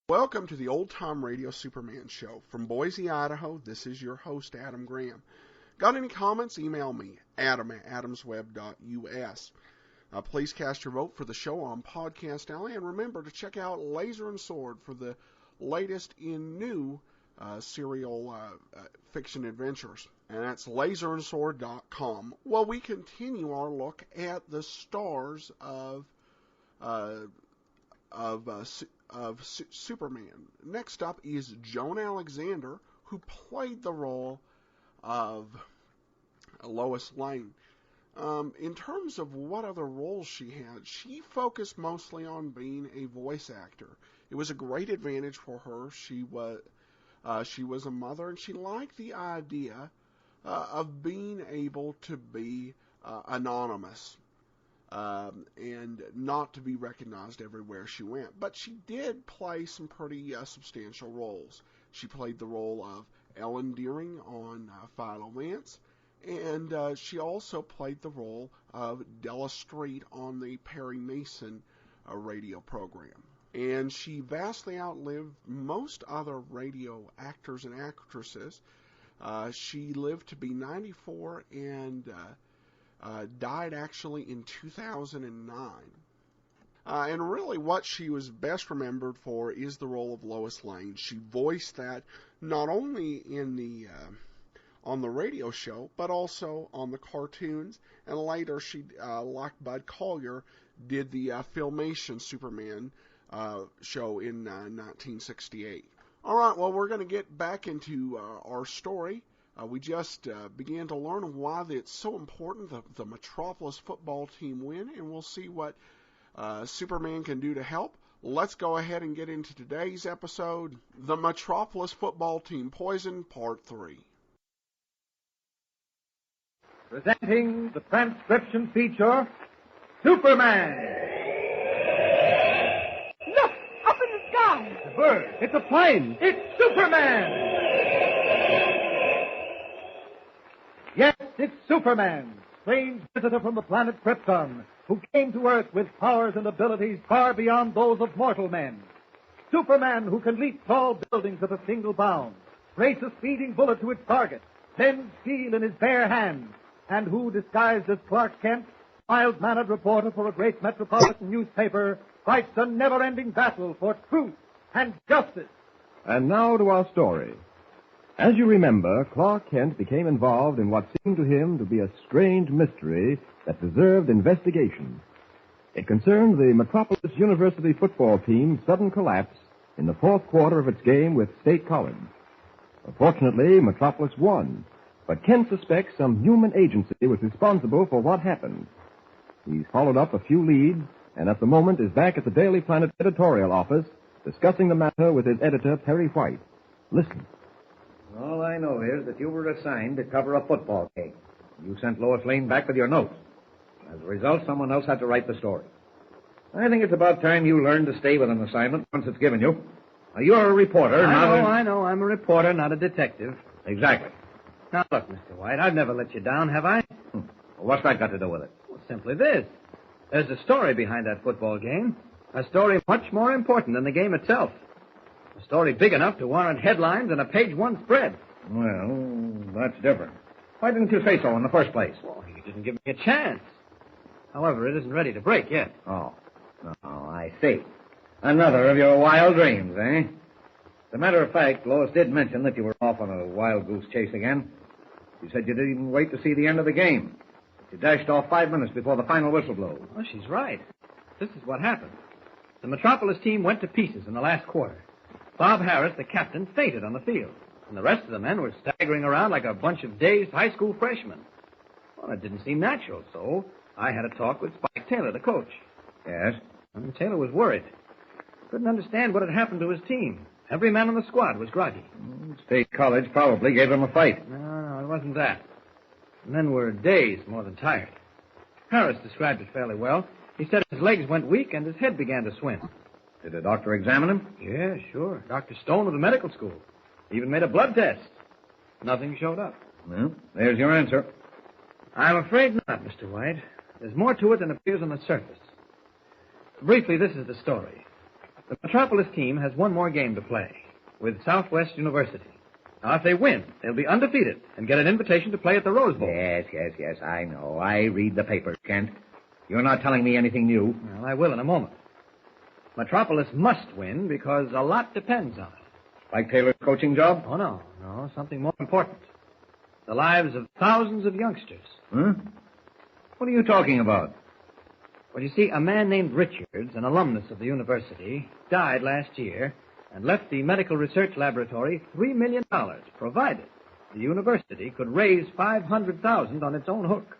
Welcome to the Old Time Radio Superman Show. From Boise, Idaho, this is your host, Adam Graham. Got any comments? Email me, adam@adamsweb.us. Please cast your vote for the show on Podcast Alley, and remember to check out Laser and Sword for the latest in new serial fiction adventures. And that's laserandsword.com. Well, we continue our look at the stars of Superman. Next up is Joan Alexander, who played the role of Lois Lane. In terms of what other roles she had, she focused mostly on being a voice actor. It was a great advantage for her. She was a mother, and she liked the idea of being able to be anonymous. And not to be recognized everywhere she went. But she did play some pretty substantial roles. She played the role of Ellen Deering on Philo Vance, and she also played the role of Della Street on the Perry Mason radio program. And she vastly outlived most other radio actors and actresses. She lived to be 94 and died actually in 2009. And really what she was best remembered for is the role of Lois Lane. She voiced that not only in on the radio show, but also on the cartoons. And later she, like Bud Collyer, did the Filmation Superman show in 1968. All right, well, we're going to get back into our story. We just began to learn why it's so important the Metropolis Football Team win, and we'll see what Superman can do to help. Let's go ahead and get into today's episode, The Metropolis Football Team Poison, Part 3. Presenting the transcription feature, Superman. Look, up in the sky. It's a bird. It's a plane. It's Superman. Yes, it's Superman, strange visitor from the planet Krypton, who came to Earth with powers and abilities far beyond those of mortal men. Superman, who can leap tall buildings at a single bound, race a speeding bullet to its target, bend steel in his bare hands, and who, disguised as Clark Kent, mild-mannered reporter for a great metropolitan newspaper, fights a never-ending battle for truth and justice. And now to our story. As you remember, Clark Kent became involved in what seemed to him to be a strange mystery that deserved investigation. It concerned the Metropolis University football team's sudden collapse in the fourth quarter of its game with State College. Fortunately, Metropolis won, but Kent suspects some human agency was responsible for what happened. He's followed up a few leads, and at the moment is back at the Daily Planet editorial office discussing the matter with his editor, Perry White. Listen. All I know is that you were assigned to cover a football game. You sent Lois Lane back with your notes. As a result, someone else had to write the story. I think it's about time you learned to stay with an assignment once it's given you. Now, you're a reporter, I know. I'm a reporter, not a detective. Exactly. Now, look, Mr. White, I've never let you down, have I? Well, what's that got to do with it? Well, simply this. There's a story behind that football game. A story much more important than the game itself. A story big enough to warrant headlines and a page-one spread. Well, that's different. Why didn't you say so in the first place? Well, you didn't give me a chance. However, it isn't ready to break yet. Oh, I see. Another of your wild dreams, eh? As a matter of fact, Lois did mention that you were off on a wild goose chase again. She said you didn't even wait to see the end of the game. You dashed off 5 minutes before the final whistle blew. Oh, she's right. This is what happened. The Metropolis team went to pieces in the last quarter. Bob Harris, the captain, fainted on the field, and the rest of the men were staggering around like a bunch of dazed high school freshmen. Well, it didn't seem natural, so I had a talk with Spike Taylor, the coach. Yes? And Taylor was worried. Couldn't understand what had happened to his team. Every man on the squad was groggy. State College probably gave him a fight. No, it wasn't that. The men were dazed more than tired. Harris described it fairly well. He said his legs went weak and his head began to swim. Did the doctor examine him? Yeah, sure. Dr. Stone of the medical school. He even made a blood test. Nothing showed up. Well, there's your answer. I'm afraid not, Mr. White. There's more to it than appears on the surface. Briefly, this is the story. The Metropolis team has one more game to play with Southwest University. Now, if they win, they'll be undefeated and get an invitation to play at the Rose Bowl. Yes, I know. I read the papers, Kent. You're not telling me anything new. Well, I will in a moment. Metropolis must win because a lot depends on it. Like Taylor's coaching job? Oh, no, something more important. The lives of thousands of youngsters. Huh? What are you talking about? Well, you see, a man named Richards, an alumnus of the university, died last year and left the medical research laboratory $3 million, provided the university could raise $500,000 on its own hook.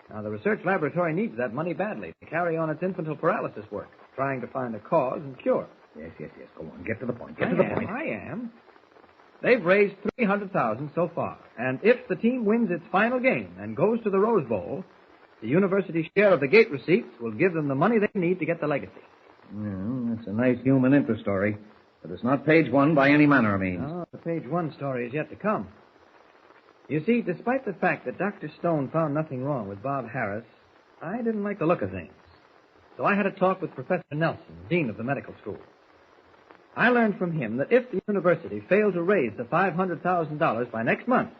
Now, the research laboratory needs that money badly to carry on its infantile paralysis work, trying to find a cause and cure. Yes. Go on. Get to the point. I am. They've raised $300,000 so far, and if the team wins its final game and goes to the Rose Bowl, the university's share of the gate receipts will give them the money they need to get the legacy. Well, that's a nice human interest story, but it's not page one by any manner of means. Oh, the page one story is yet to come. You see, despite the fact that Dr. Stone found nothing wrong with Bob Harris, I didn't like the look of things. So I had a talk with Professor Nelson, dean of the medical school. I learned from him that if the university failed to raise the $500,000 by next month,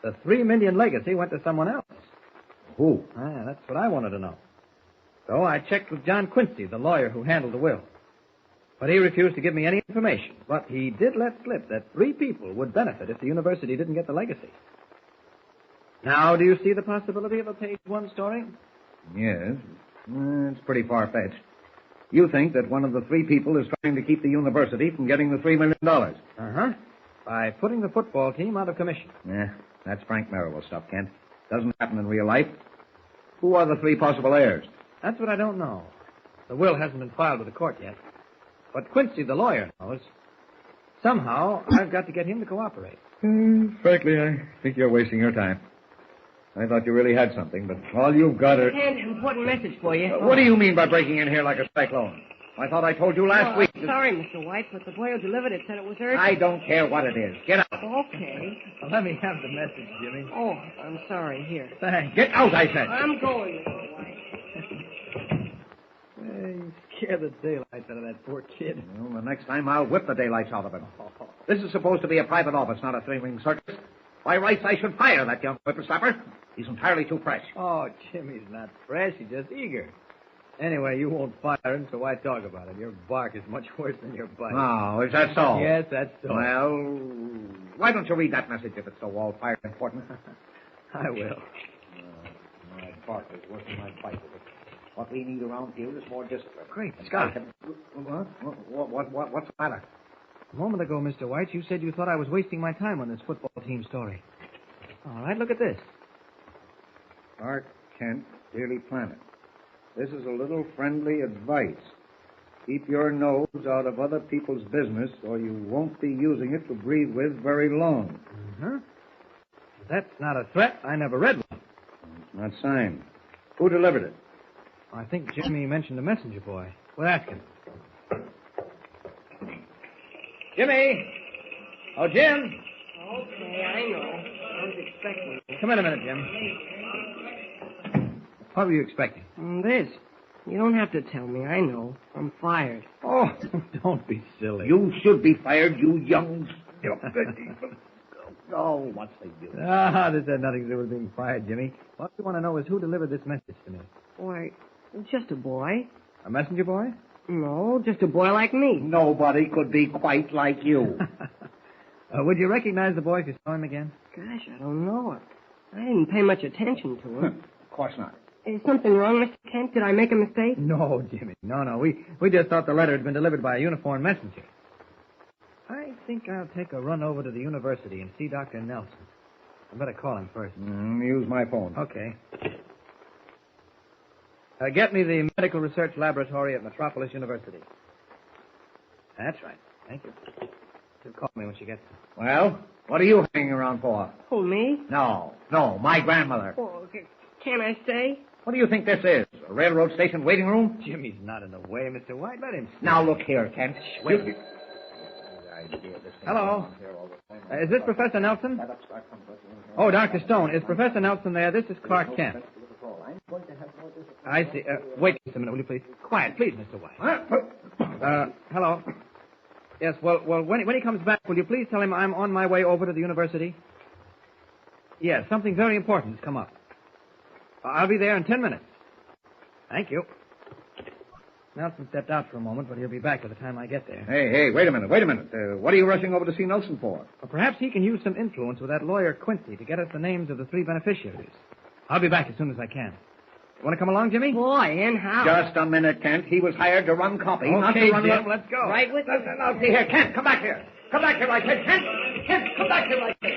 the $3 million legacy went to someone else. Who? That's what I wanted to know. So I checked with John Quincy, the lawyer who handled the will. But he refused to give me any information. But he did let slip that 3 people would benefit if the university didn't get the legacy. Now, do you see the possibility of a page one story? Yes. It's pretty far-fetched. You think that one of the 3 people is trying to keep the university from getting the $3 million. Uh-huh. By putting the football team out of commission. Yeah, that's Frank Merrill stuff, Kent. Doesn't happen in real life. Who are the 3 possible heirs? That's what I don't know. The will hasn't been filed with the court yet. But Quincy, the lawyer, knows. Somehow, I've got to get him to cooperate. Frankly, I think you're wasting your time. I thought you really had something, but all you've got are... An important message for you. What do you mean by breaking in here like a cyclone? I thought I told you last week. Sorry, Mr. White, but the boy who delivered it said it was urgent. I don't care what it is. Get out. Okay. Well, let me have the message, Jimmy. Oh, I'm sorry. Here. Thanks. Get out, I said. I'm going, Mr. White. You scared the daylights out of that poor kid. Well, the next time I'll whip the daylights out of him. This is supposed to be a private office, not a three-ring circus. By rights, I should fire that young whippersnapper. He's entirely too fresh. Oh, Jimmy's not fresh. He's just eager. Anyway, you won't fire him, so why talk about it? Your bark is much worse than your bite. Oh, is that so? Yes, that's so. Well, why don't you read that message if it's so all-fired important? I will. My bark is worse than my bite. What we need around here is more discipline. Great Scott. What's the matter? A moment ago, Mr. White, you said you thought I was wasting my time on this football team story. All right, look at this. Clark Kent, Daily Planet. This is a little friendly advice. Keep your nose out of other people's business, or you won't be using it to breathe with very long. Uh-huh. If that's not a threat, I never read one. It's not signed. Who delivered it? I think Jimmy mentioned a messenger boy. We'll ask him. Jimmy! Oh, Jim! Okay, I know. I was expecting it. Come in a minute, Jim. What were you expecting? This. You don't have to tell me. I know. I'm fired. Oh, don't be silly. You should be fired, you young... Oh, what's the use? This had nothing to do with being fired, Jimmy. What we want to know is who delivered this message to me. Why, just a boy. A messenger boy? No, just a boy like me. Nobody could be quite like you. Would you recognize the boy if you saw him again? Gosh, I don't know. I didn't pay much attention to him. Of course not. Is something wrong, Mr. Kent? Did I make a mistake? No, Jimmy. No. We just thought the letter had been delivered by a uniformed messenger. I think I'll take a run over to the university and see Dr. Nelson. I better call him first. Use my phone. Okay. Get me the medical research laboratory at Metropolis University. That's right. Thank you. She'll call me when she gets there. Well, what are you hanging around for? Who, me? No, my grandmother. Oh, can I stay? What do you think this is? A railroad station waiting room? Jimmy's not in the way, Mr. White. Let him stay. Now, look here, Kent. Wait. Hello. Is this Professor Nelson? Oh, Dr. Stone. Is Professor Nelson there? This is Clark Kent. I see. Wait just a minute, will you please? Quiet, please, Mr. White. Hello. Yes, well, when he comes back, will you please tell him I'm on my way over to the university? Yes, something very important has come up. I'll be there in 10 minutes. Thank you. Nelson stepped out for a moment, but he'll be back by the time I get there. Hey, wait a minute. What are you rushing over to see Nelson for? Well, perhaps he can use some influence with that lawyer Quincy to get us the names of the 3 beneficiaries. I'll be back as soon as I can. You want to come along, Jimmy? Boy, and how? Just a minute, Kent. He was hired to run copy, not Okay, to run... Jim, let's go. Right with you. Now, see here, Kent, come back here. Come back here, I said. Kent, come back here, I said.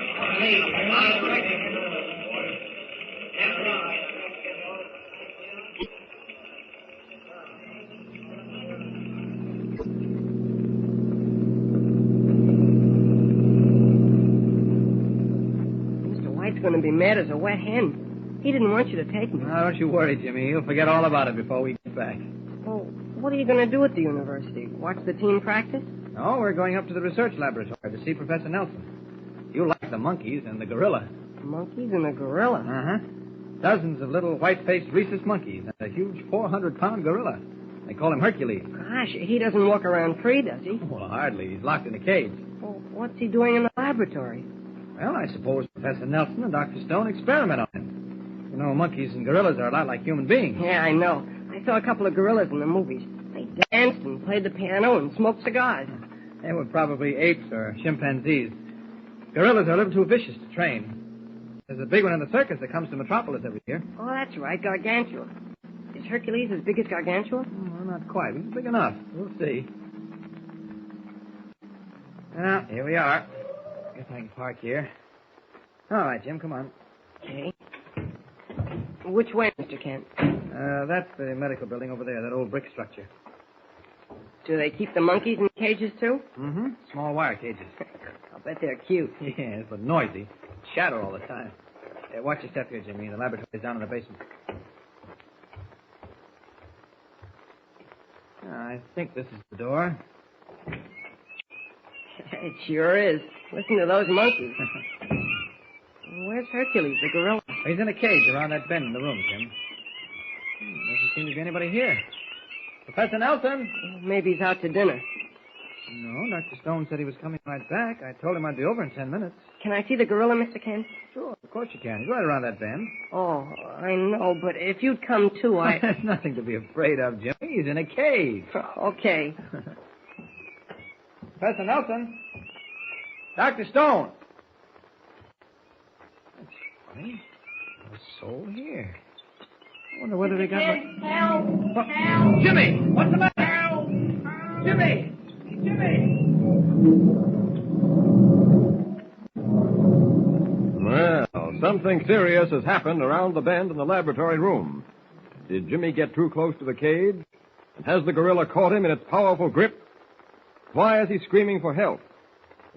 Mr. White's going to be mad as a wet hen. He didn't want you to take me. Now, don't you worry, Jimmy. He'll forget all about it before we get back. Well, what are you going to do at the university? Watch the team practice? No, we're going up to the research laboratory to see Professor Nelson. You like the monkeys and the gorilla. Monkeys and a gorilla. Uh-huh. Dozens of little white-faced rhesus monkeys and a huge 400-pound gorilla. They call him Hercules. Gosh, he doesn't walk around free, does he? Well, hardly. He's locked in a cage. Well, what's he doing in the laboratory? Well, I suppose Professor Nelson and Dr. Stone experiment on him. You know, monkeys and gorillas are a lot like human beings. Yeah, I know. I saw a couple of gorillas in the movies. They danced and played the piano and smoked cigars. They were probably apes or chimpanzees. Gorillas are a little too vicious to train. There's a big one in the circus that comes to Metropolis every year. Oh, that's right, Gargantua. Is Hercules as big as Gargantua? Well, not quite. He's big enough. We'll see. Well, here we are. Guess I can park here. All right, Jim, come on. Okay. Which way, Mr. Kent? That's the medical building over there, that old brick structure. Do they keep the monkeys in cages, too? Mm-hmm. Small wire cages. I'll bet they're cute. Yes, but noisy. Shadow all the time. Watch your step here, Jimmy. The laboratory's down in the basement. I think this is the door. It sure is. Listen to those monkeys. Where's Hercules, the gorilla? He's in a cage around that bend in the room, Jim. Doesn't seem to be anybody here. Professor Nelson? Maybe he's out to dinner. No, Dr. Stone said he was coming right back. I told him I'd be over in 10 minutes. Can I see the gorilla, Mr. Kent? Sure, of course you can. He's right around that bend. Oh, I know, but if you'd come too, There's nothing to be afraid of, Jimmy. He's in a cage. Okay. Professor Nelson? Dr. Stone? That's funny. No soul here. I wonder whether they got... Help! Help! Jimmy! What's the matter? Help! Jimmy! Jimmy! Well, something serious has happened around the bend in the laboratory room. Did Jimmy get too close to the cage? And has the gorilla caught him in its powerful grip? Why is he screaming for help?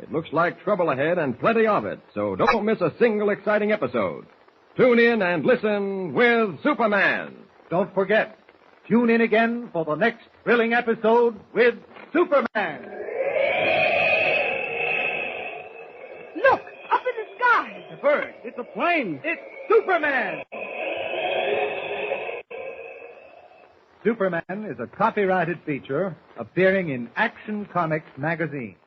It looks like trouble ahead and plenty of it, so don't miss a single exciting episode. Tune in and listen with Superman. Don't forget, tune in again for the next thrilling episode with Superman. Look! Up in the sky! A bird. It's a plane. It's Superman. Superman is a copyrighted feature appearing in Action Comics magazine.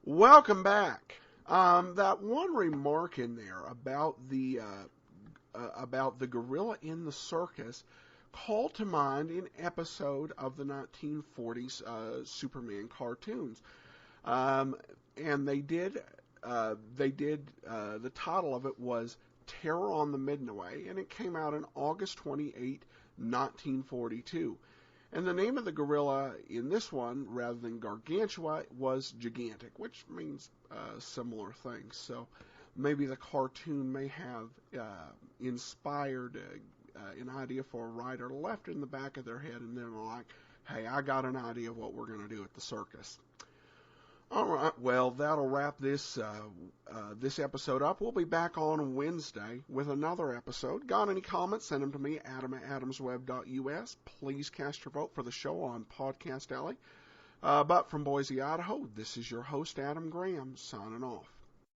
Welcome back. That one remark in there about the gorilla in the circus called to mind an episode of the 1940s Superman cartoons, and the title of it was Terror on the Midway, and it came out on August 28, 1942. And the name of the gorilla in this one, rather than Gargantua, was Gigantic, which means similar things. So maybe the cartoon may have inspired an idea for a writer left in the back of their head, and then like, hey, I got an idea of what we're going to do at the circus. All right, well, that'll wrap this episode up. We'll be back on Wednesday with another episode. Got any comments? Send them to me, adam@adamsweb.us. Please cast your vote for the show on Podcast Alley. But from Boise, Idaho, this is your host, Adam Graham, signing off.